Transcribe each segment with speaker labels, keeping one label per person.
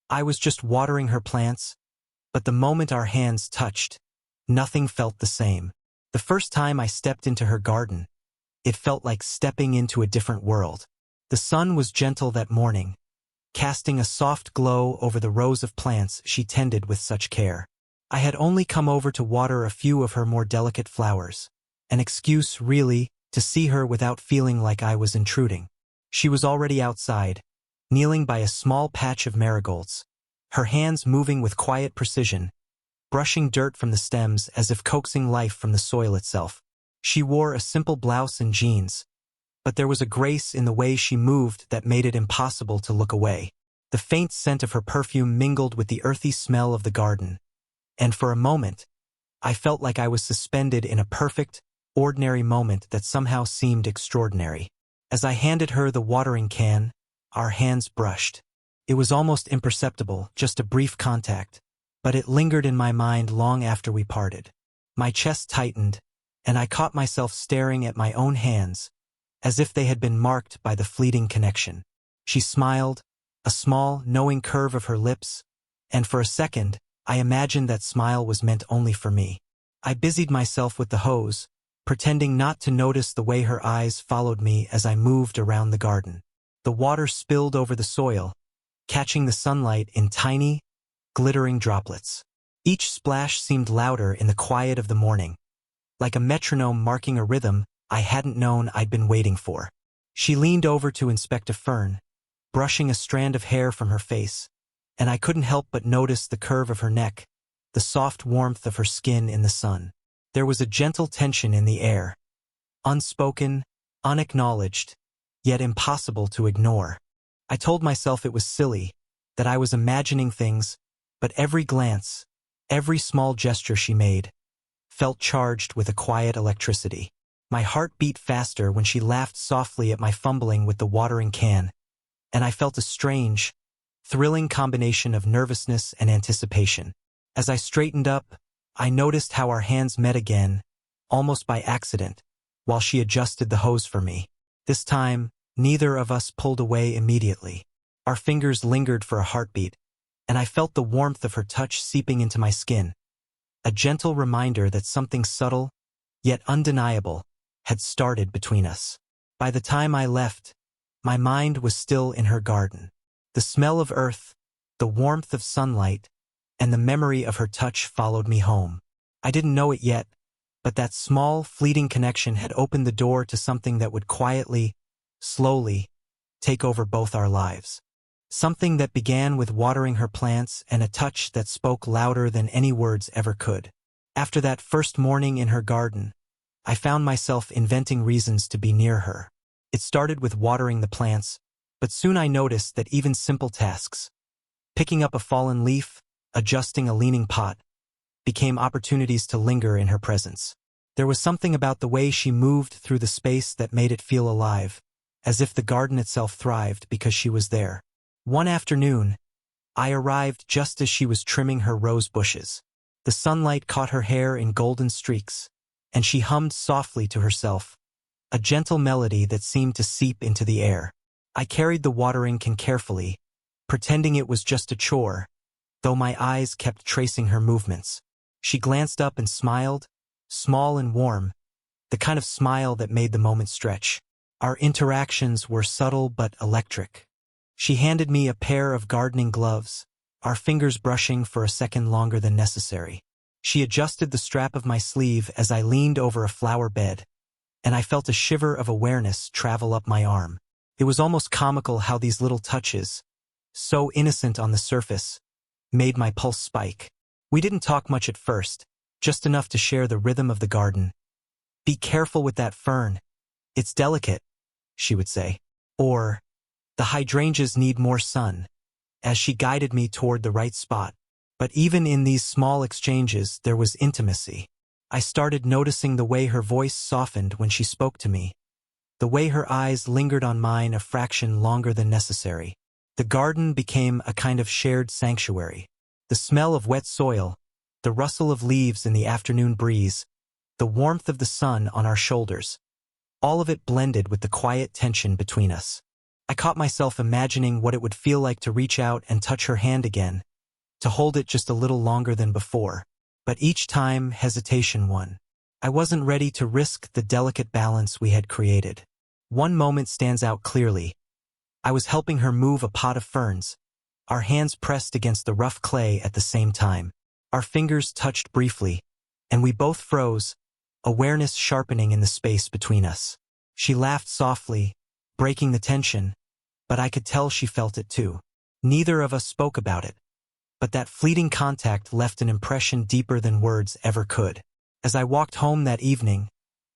Speaker 1: I was just watering her plants, but the moment our hands touched, nothing felt the same. The first time I stepped into her garden, it felt like stepping into a different world. The sun was gentle that morning, casting a soft glow over the rows of plants she tended with such care. I had only come over to water a few of her more delicate flowers, an excuse, really, to see her without feeling like I was intruding. She was already outside, kneeling by a small patch of marigolds, her hands moving with quiet precision, brushing dirt from the stems as if coaxing life from the soil itself. She wore a simple blouse and jeans, but there was a grace in the way she moved that made it impossible to look away. The faint scent of her perfume mingled with the earthy smell of the garden, and for a moment, I felt like I was suspended in a perfect, ordinary moment that somehow seemed extraordinary. As I handed her the watering can, our hands brushed. It was almost imperceptible, just a brief contact, but it lingered in my mind long after we parted. My chest tightened, and I caught myself staring at my own hands, as if they had been marked by the fleeting connection. She smiled, a small, knowing curve of her lips, and for a second, I imagined that smile was meant only for me. I busied myself with the hose, pretending not to notice the way her eyes followed me as I moved around the garden. The water spilled over the soil, catching the sunlight in tiny, glittering droplets. Each splash seemed louder in the quiet of the morning, like a metronome marking a rhythm I hadn't known I'd been waiting for. She leaned over to inspect a fern, brushing a strand of hair from her face, and I couldn't help but notice the curve of her neck, the soft warmth of her skin in the sun. There was a gentle tension in the air, unspoken, unacknowledged, yet impossible to ignore. I told myself it was silly, that I was imagining things, but every glance, every small gesture she made, felt charged with a quiet electricity. My heart beat faster when she laughed softly at my fumbling with the watering can, and I felt a strange, thrilling combination of nervousness and anticipation. As I straightened up, I noticed how our hands met again, almost by accident, while she adjusted the hose for me. This time, neither of us pulled away immediately. Our fingers lingered for a heartbeat, and I felt the warmth of her touch seeping into my skin, a gentle reminder that something subtle, yet undeniable, had started between us. By the time I left, my mind was still in her garden. The smell of earth, the warmth of sunlight, and the memory of her touch followed me home. I didn't know it yet, but that small, fleeting connection had opened the door to something that would quietly, slowly, take over both our lives. Something that began with watering her plants and a touch that spoke louder than any words ever could. After that first morning in her garden, I found myself inventing reasons to be near her. It started with watering the plants, but soon I noticed that even simple tasks, picking up a fallen leaf, adjusting a leaning pot, became opportunities to linger in her presence. There was something about the way she moved through the space that made it feel alive, as if the garden itself thrived because she was there. One afternoon, I arrived just as she was trimming her rose bushes. The sunlight caught her hair in golden streaks, and she hummed softly to herself, a gentle melody that seemed to seep into the air. I carried the watering can carefully, pretending it was just a chore, though my eyes kept tracing her movements. She glanced up and smiled, small and warm, the kind of smile that made the moment stretch. Our interactions were subtle but electric. She handed me a pair of gardening gloves, our fingers brushing for a second longer than necessary. She adjusted the strap of my sleeve as I leaned over a flower bed, and I felt a shiver of awareness travel up my arm. It was almost comical how these little touches, so innocent on the surface, made my pulse spike. We didn't talk much at first, just enough to share the rhythm of the garden. "Be careful with that fern. It's delicate," she would say. Or, "The hydrangeas need more sun," as she guided me toward the right spot. But even in these small exchanges, there was intimacy. I started noticing the way her voice softened when she spoke to me, the way her eyes lingered on mine a fraction longer than necessary. The garden became a kind of shared sanctuary. The smell of wet soil, the rustle of leaves in the afternoon breeze, the warmth of the sun on our shoulders, all of it blended with the quiet tension between us. I caught myself imagining what it would feel like to reach out and touch her hand again, to hold it just a little longer than before. But each time, hesitation won. I wasn't ready to risk the delicate balance we had created. One moment stands out clearly. I was helping her move a pot of ferns, our hands pressed against the rough clay at the same time. Our fingers touched briefly, and we both froze, awareness sharpening in the space between us. She laughed softly, breaking the tension, but I could tell she felt it too. Neither of us spoke about it, but that fleeting contact left an impression deeper than words ever could. As I walked home that evening,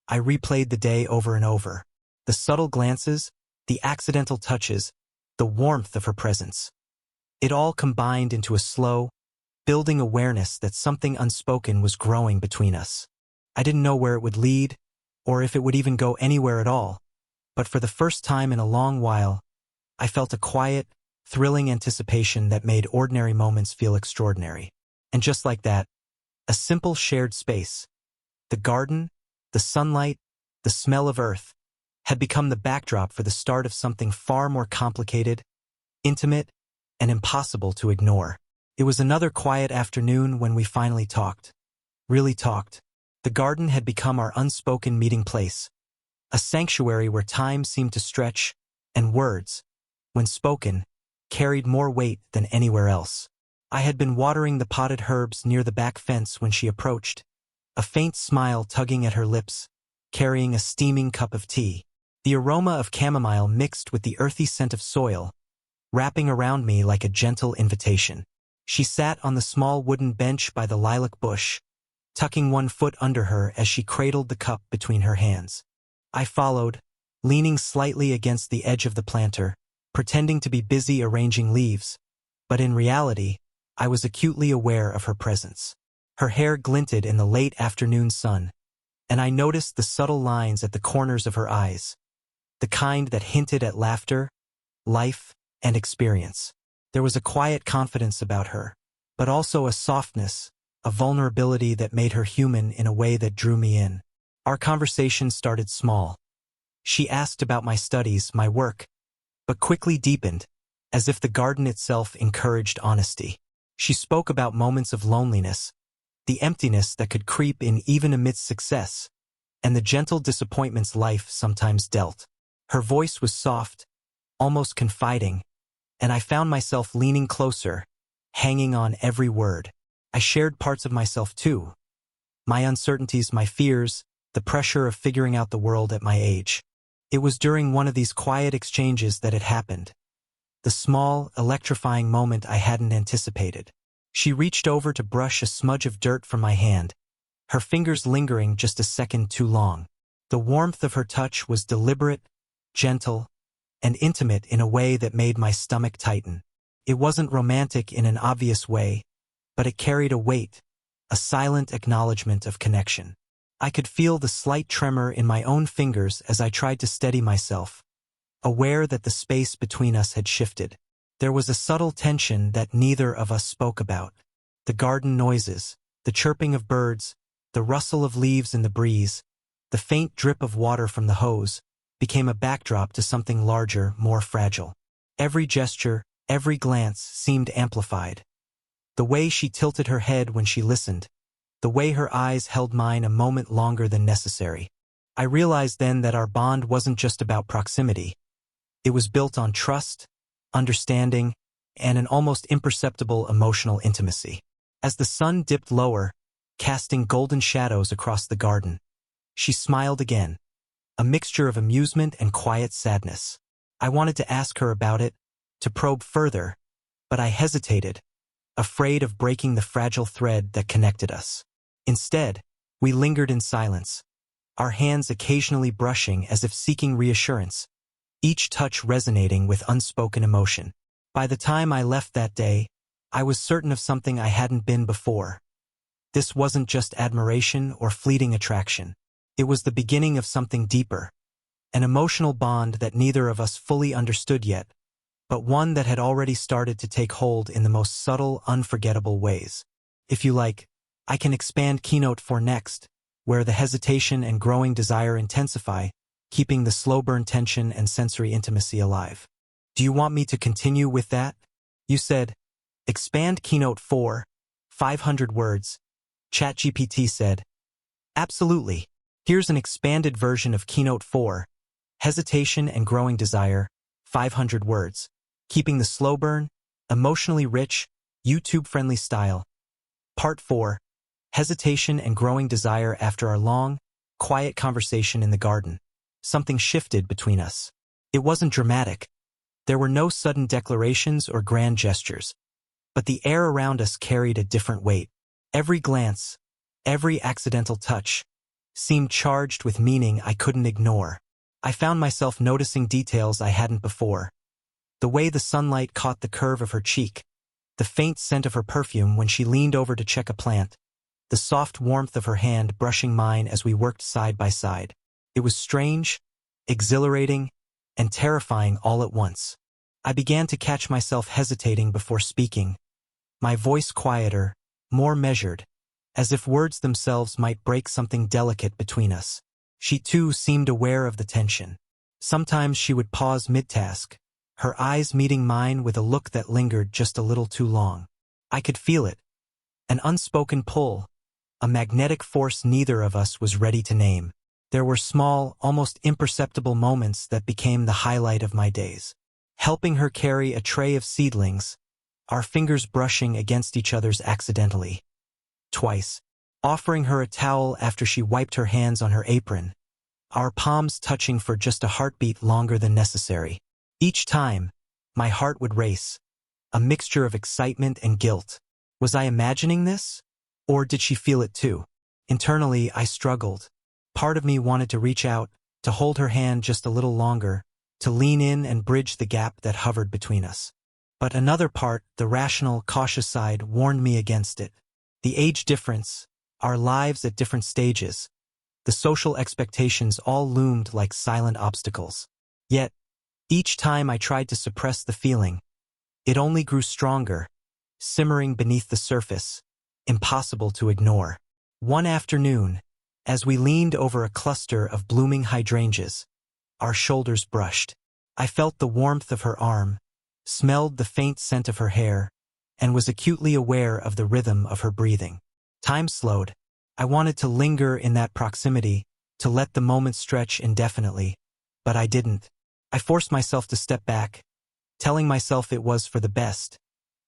Speaker 1: I replayed the day over and over. The subtle glances, the accidental touches, the warmth of her presence. It all combined into a slow, building awareness that something unspoken was growing between us. I didn't know where it would lead, or if it would even go anywhere at all, but for the first time in a long while, I felt a quiet, thrilling anticipation that made ordinary moments feel extraordinary. And just like that, a simple shared space, the garden, the sunlight, the smell of earth, had become the backdrop for the start of something far more complicated, intimate, and impossible to ignore. It was another quiet afternoon when we finally talked. Really talked. The garden had become our unspoken meeting place, a sanctuary where time seemed to stretch, and words, when spoken, carried more weight than anywhere else. I had been watering the potted herbs near the back fence when she approached, a faint smile tugging at her lips, carrying a steaming cup of tea. The aroma of chamomile mixed with the earthy scent of soil, wrapping around me like a gentle invitation. She sat on the small wooden bench by the lilac bush, tucking one foot under her as she cradled the cup between her hands. I followed, leaning slightly against the edge of the planter, pretending to be busy arranging leaves, but in reality, I was acutely aware of her presence. Her hair glinted in the late afternoon sun, and I noticed the subtle lines at the corners of her eyes, the kind that hinted at laughter, life, and experience. There was a quiet confidence about her, but also a softness, a vulnerability that made her human in a way that drew me in. Our conversation started small. She asked about my studies, my work, but quickly deepened, as if the garden itself encouraged honesty. She spoke about moments of loneliness, the emptiness that could creep in even amidst success, and the gentle disappointments life sometimes dealt. Her voice was soft, almost confiding, and I found myself leaning closer, hanging on every word. I shared parts of myself too, my uncertainties, my fears, the pressure of figuring out the world at my age. It was during one of these quiet exchanges that it happened, the small, electrifying moment I hadn't anticipated. She reached over to brush a smudge of dirt from my hand, her fingers lingering just a second too long. The warmth of her touch was deliberate, gentle, and intimate in a way that made my stomach tighten. It wasn't romantic in an obvious way, but it carried a weight, a silent acknowledgement of connection. I could feel the slight tremor in my own fingers as I tried to steady myself, aware that the space between us had shifted. There was a subtle tension that neither of us spoke about. The garden noises, the chirping of birds, the rustle of leaves in the breeze, the faint drip of water from the hose, became a backdrop to something larger, more fragile. Every gesture, every glance seemed amplified. The way she tilted her head when she listened, the way her eyes held mine a moment longer than necessary. I realized then that our bond wasn't just about proximity. It was built on trust, understanding, and an almost imperceptible emotional intimacy. As the sun dipped lower, casting golden shadows across the garden, she smiled again, a mixture of amusement and quiet sadness. I wanted to ask her about it, to probe further, but I hesitated, afraid of breaking the fragile thread that connected us. Instead, we lingered in silence, our hands occasionally brushing as if seeking reassurance, each touch resonating with unspoken emotion. By the time I left that day, I was certain of something I hadn't been before. This wasn't just admiration or fleeting attraction. It was the beginning of something deeper, an emotional bond that neither of us fully understood yet, but one that had already started to take hold in the most subtle, unforgettable ways. If you like, I can expand keynote for next, where the hesitation and growing desire intensify, keeping the slow burn tension and sensory intimacy alive. Do you want me to continue with that? You said, expand Keynote 4, 500 words. ChatGPT said, absolutely. Here's an expanded version of Keynote 4, hesitation and growing desire, 500 words. Keeping the slow burn, emotionally rich, YouTube-friendly style. Part 4, hesitation and growing desire after our long, quiet conversation in the garden. Something shifted between us. It wasn't dramatic. There were no sudden declarations or grand gestures. But the air around us carried a different weight. Every glance, every accidental touch, seemed charged with meaning I couldn't ignore. I found myself noticing details I hadn't before. The way the sunlight caught the curve of her cheek, the faint scent of her perfume when she leaned over to check a plant, the soft warmth of her hand brushing mine as we worked side by side. It was strange, exhilarating, and terrifying all at once. I began to catch myself hesitating before speaking, my voice quieter, more measured, as if words themselves might break something delicate between us. She too seemed aware of the tension. Sometimes she would pause mid-task, her eyes meeting mine with a look that lingered just a little too long. I could feel it, an unspoken pull, a magnetic force neither of us was ready to name. There were small, almost imperceptible moments that became the highlight of my days. Helping her carry a tray of seedlings, our fingers brushing against each other's accidentally. Twice. Offering her a towel after she wiped her hands on her apron, our palms touching for just a heartbeat longer than necessary. Each time, my heart would race, a mixture of excitement and guilt. Was I imagining this? Or did she feel it too? Internally, I struggled. Part of me wanted to reach out, to hold her hand just a little longer, to lean in and bridge the gap that hovered between us. But another part, the rational, cautious side, warned me against it. The age difference, our lives at different stages, the social expectations all loomed like silent obstacles. Yet, each time I tried to suppress the feeling, it only grew stronger, simmering beneath the surface, impossible to ignore. One afternoon, as we leaned over a cluster of blooming hydrangeas, our shoulders brushed. I felt the warmth of her arm, smelled the faint scent of her hair, and was acutely aware of the rhythm of her breathing. Time slowed. I wanted to linger in that proximity, to let the moment stretch indefinitely, but I didn't. I forced myself to step back, telling myself it was for the best,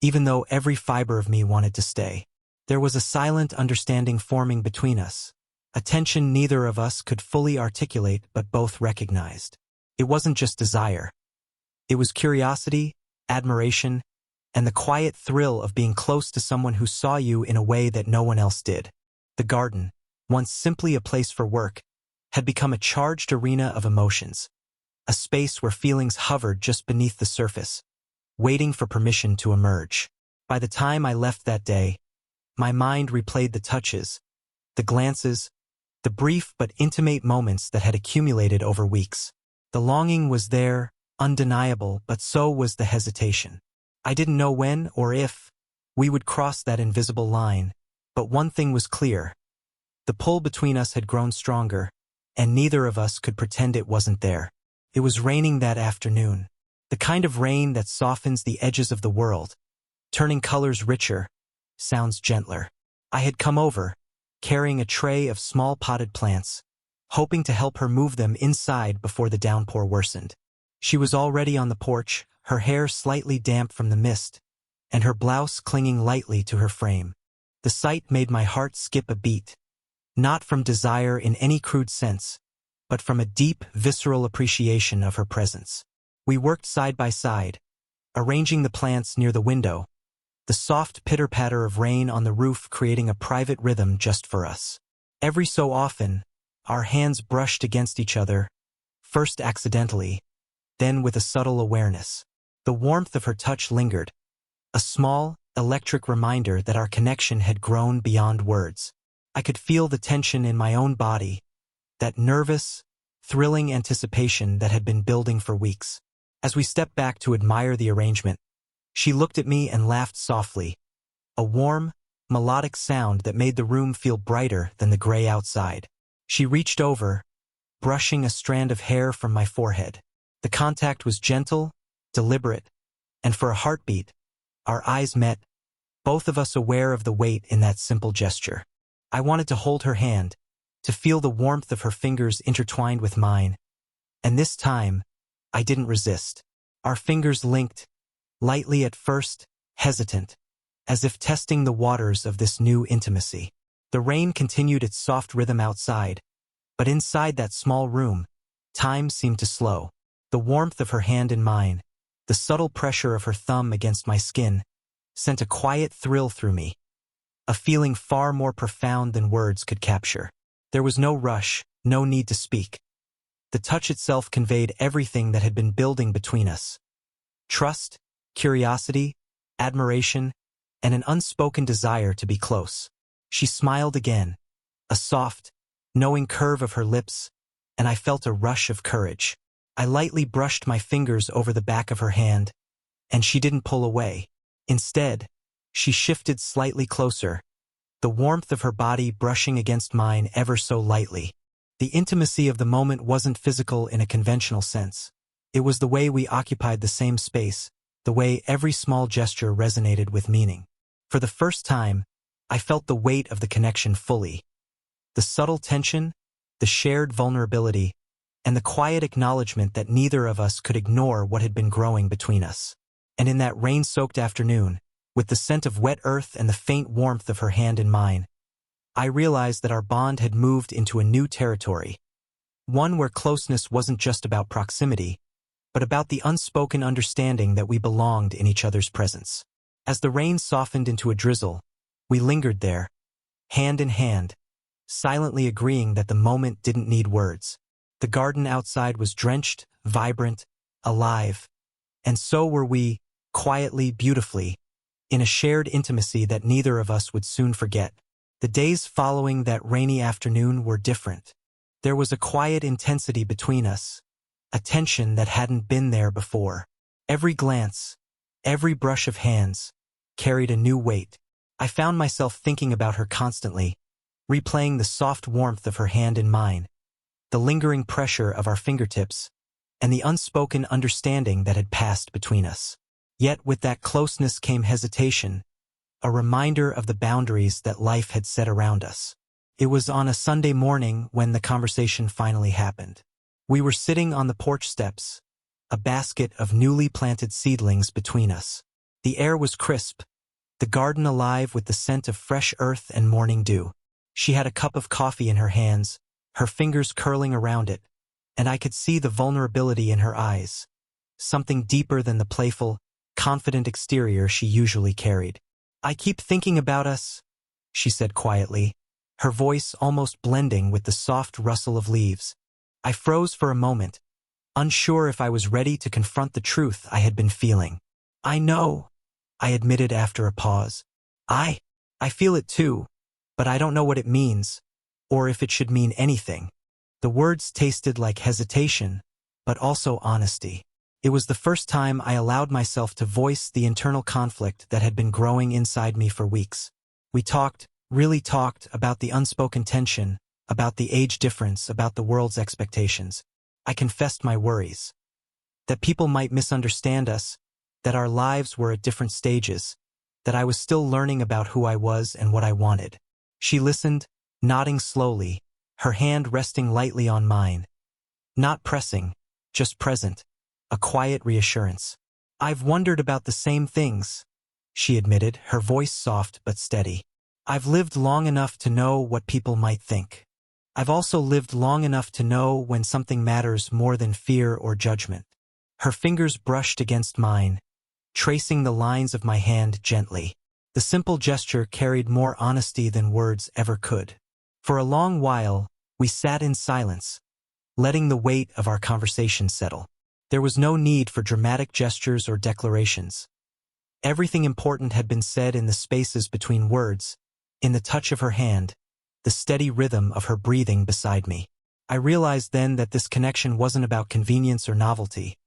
Speaker 1: even though every fiber of me wanted to stay. There was a silent understanding forming between us, a tension neither of us could fully articulate but both recognized. It wasn't just desire. It was curiosity, admiration, and the quiet thrill of being close to someone who saw you in a way that no one else did. The garden, once simply a place for work, had become a charged arena of emotions, a space where feelings hovered just beneath the surface, waiting for permission to emerge. By the time I left that day, my mind replayed the touches, the glances, the brief but intimate moments that had accumulated over weeks. The longing was there, undeniable, but so was the hesitation. I didn't know when or if we would cross that invisible line, but one thing was clear. The pull between us had grown stronger, and neither of us could pretend it wasn't there. It was raining that afternoon, the kind of rain that softens the edges of the world, turning colors richer, sounds gentler. I had come over, carrying a tray of small potted plants, hoping to help her move them inside before the downpour worsened. She was already on the porch, her hair slightly damp from the mist, and her blouse clinging lightly to her frame. The sight made my heart skip a beat, not from desire in any crude sense, but from a deep, visceral appreciation of her presence. We worked side by side, arranging the plants near the window, the soft pitter-patter of rain on the roof creating a private rhythm just for us. Every so often, our hands brushed against each other, first accidentally, then with a subtle awareness. The warmth of her touch lingered, a small, electric reminder that our connection had grown beyond words. I could feel the tension in my own body, that nervous, thrilling anticipation that had been building for weeks. As we stepped back to admire the arrangement, she looked at me and laughed softly, a warm, melodic sound that made the room feel brighter than the gray outside. She reached over, brushing a strand of hair from my forehead. The contact was gentle, deliberate, and for a heartbeat, our eyes met, both of us aware of the weight in that simple gesture. I wanted to hold her hand, to feel the warmth of her fingers intertwined with mine, and this time, I didn't resist. Our fingers linked, lightly at first, hesitant, as if testing the waters of this new intimacy. The rain continued its soft rhythm outside, but inside that small room, time seemed to slow. The warmth of her hand in mine, the subtle pressure of her thumb against my skin, sent a quiet thrill through me, a feeling far more profound than words could capture. There was no rush, no need to speak. The touch itself conveyed everything that had been building between us. Trust, curiosity, admiration, and an unspoken desire to be close. She smiled again, a soft, knowing curve of her lips, and I felt a rush of courage. I lightly brushed my fingers over the back of her hand, and she didn't pull away. Instead, she shifted slightly closer, the warmth of her body brushing against mine ever so lightly. The intimacy of the moment wasn't physical in a conventional sense. It was the way we occupied the same space, the way every small gesture resonated with meaning. For the first time, I felt the weight of the connection fully. The subtle tension, the shared vulnerability, and the quiet acknowledgement that neither of us could ignore what had been growing between us. And in that rain-soaked afternoon, with the scent of wet earth and the faint warmth of her hand in mine, I realized that our bond had moved into a new territory, one where closeness wasn't just about proximity, but about the unspoken understanding that we belonged in each other's presence. As the rain softened into a drizzle, we lingered there, hand in hand, silently agreeing that the moment didn't need words. The garden outside was drenched, vibrant, alive, and so were we, quietly, beautifully, in a shared intimacy that neither of us would soon forget. The days following that rainy afternoon were different. There was a quiet intensity between us, a tension that hadn't been there before. Every glance, every brush of hands, carried a new weight. I found myself thinking about her constantly, replaying the soft warmth of her hand in mine, the lingering pressure of our fingertips, and the unspoken understanding that had passed between us. Yet with that closeness came hesitation, a reminder of the boundaries that life had set around us. It was on a Sunday morning when the conversation finally happened. We were sitting on the porch steps, a basket of newly planted seedlings between us. The air was crisp, the garden alive with the scent of fresh earth and morning dew. She had a cup of coffee in her hands, her fingers curling around it, and I could see the vulnerability in her eyes, something deeper than the playful, confident exterior she usually carried. "I keep thinking about us," she said quietly, her voice almost blending with the soft rustle of leaves. I froze for a moment, unsure if I was ready to confront the truth I had been feeling. "I know," I admitted after a pause. I feel it too, but I don't know what it means, or if it should mean anything." The words tasted like hesitation, but also honesty. It was the first time I allowed myself to voice the internal conflict that had been growing inside me for weeks. We talked, really talked, about the unspoken tension, about the age difference, about the world's expectations. I confessed my worries. That people might misunderstand us, that our lives were at different stages, that I was still learning about who I was and what I wanted. She listened, nodding slowly, her hand resting lightly on mine. Not pressing, just present, a quiet reassurance. "I've wondered about the same things," she admitted, her voice soft but steady. "I've lived long enough to know what people might think. I've also lived long enough to know when something matters more than fear or judgment." Her fingers brushed against mine, tracing the lines of my hand gently. The simple gesture carried more honesty than words ever could. For a long while, we sat in silence, letting the weight of our conversation settle. There was no need for dramatic gestures or declarations. Everything important had been said in the spaces between words, in the touch of her hand, the steady rhythm of her breathing beside me. I realized then that this connection wasn't about convenience or novelty.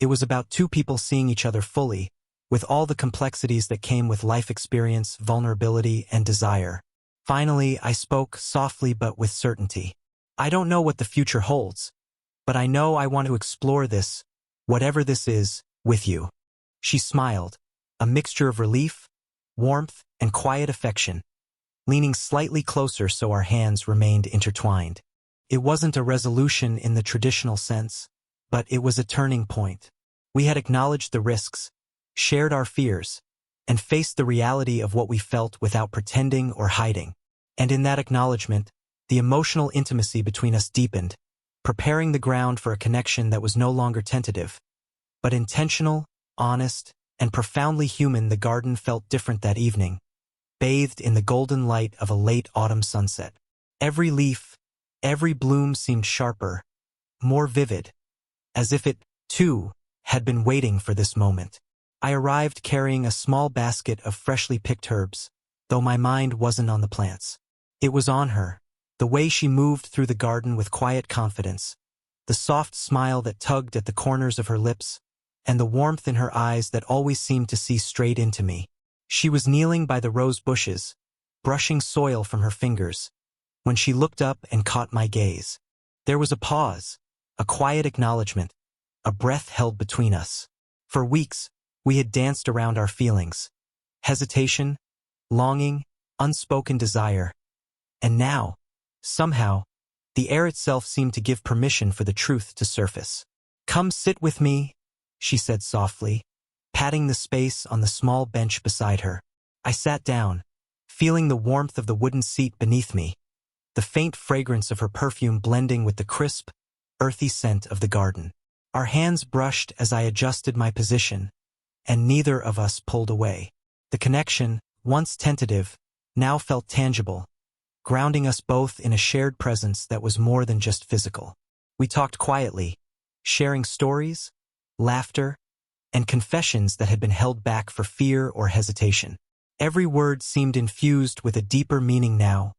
Speaker 1: It was about two people seeing each other fully, with all the complexities that came with life experience, vulnerability, and desire. Finally, I spoke, softly but with certainty. "I don't know what the future holds, but I know I want to explore this, whatever this is, With you. She smiled, a mixture of relief, warmth, and quiet affection, leaning slightly closer so our hands remained intertwined. It wasn't a resolution in the traditional sense, but it was a turning point. We had acknowledged the risks, shared our fears, and faced the reality of what we felt without pretending or hiding. And in that acknowledgement, the emotional intimacy between us deepened, preparing the ground for a connection that was no longer tentative, but intentional, honest, and profoundly human. The garden felt different that evening, bathed in the golden light of a late autumn sunset. Every leaf, every bloom seemed sharper, more vivid, as if it, too, had been waiting for this moment. I arrived carrying a small basket of freshly picked herbs, though my mind wasn't on the plants. It was on her, the way she moved through the garden with quiet confidence, the soft smile that tugged at the corners of her lips, and the warmth in her eyes that always seemed to see straight into me. She was kneeling by the rose bushes, brushing soil from her fingers, when she looked up and caught my gaze. There was a pause, a quiet acknowledgement, a breath held between us. For weeks, we had danced around our feelings, hesitation, longing, unspoken desire. And now, somehow, the air itself seemed to give permission for the truth to surface. "Come sit with me," she said softly, patting the space on the small bench beside her. I sat down, feeling the warmth of the wooden seat beneath me, the faint fragrance of her perfume blending with the crisp, earthy scent of the garden. Our hands brushed as I adjusted my position, and neither of us pulled away. The connection, once tentative, now felt tangible, grounding us both in a shared presence that was more than just physical. We talked quietly, sharing stories, laughter, and confessions that had been held back for fear or hesitation. Every word seemed infused with a deeper meaning now,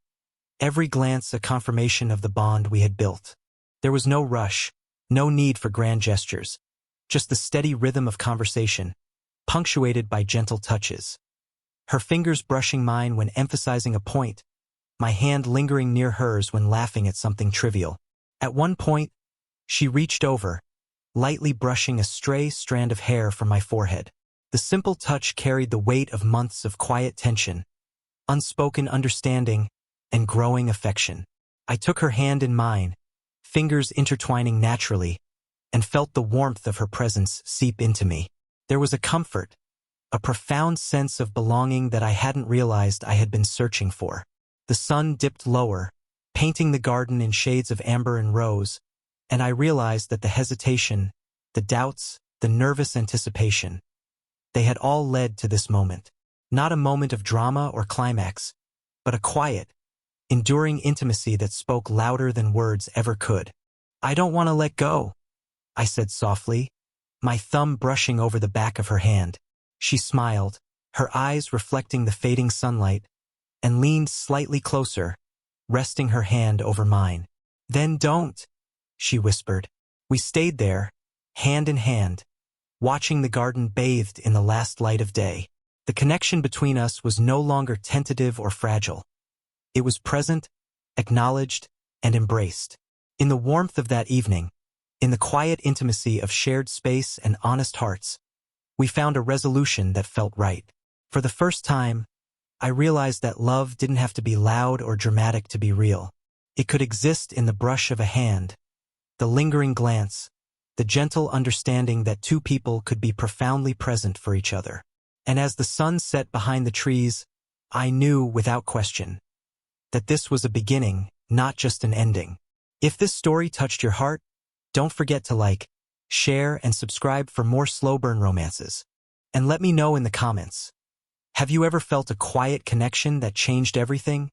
Speaker 1: every glance a confirmation of the bond we had built. There was no rush, no need for grand gestures, just the steady rhythm of conversation, punctuated by gentle touches. Her fingers brushing mine when emphasizing a point, my hand lingering near hers when laughing at something trivial. At one point, she reached over, lightly brushing a stray strand of hair from my forehead. The simple touch carried the weight of months of quiet tension, unspoken understanding, and growing affection. I took her hand in mine, fingers intertwining naturally, and felt the warmth of her presence seep into me. There was a comfort, a profound sense of belonging that I hadn't realized I had been searching for. The sun dipped lower, painting the garden in shades of amber and rose, and I realized that the hesitation, the doubts, the nervous anticipation, they had all led to this moment. Not a moment of drama or climax, but a quiet, enduring intimacy that spoke louder than words ever could. "I don't want to let go," I said softly, my thumb brushing over the back of her hand. She smiled, her eyes reflecting the fading sunlight, and leaned slightly closer, resting her hand over mine. "Then don't," she whispered. We stayed there, hand in hand, watching the garden bathed in the last light of day. The connection between us was no longer tentative or fragile. It was present, acknowledged, and embraced. In the warmth of that evening, in the quiet intimacy of shared space and honest hearts, we found a resolution that felt right. For the first time, I realized that love didn't have to be loud or dramatic to be real. It could exist in the brush of a hand, the lingering glance, the gentle understanding that two people could be profoundly present for each other. And as the sun set behind the trees, I knew without question that this was a beginning, not just an ending. If this story touched your heart, don't forget to like, share, and subscribe for more slow burn romances. And let me know in the comments. Have you ever felt a quiet connection that changed everything?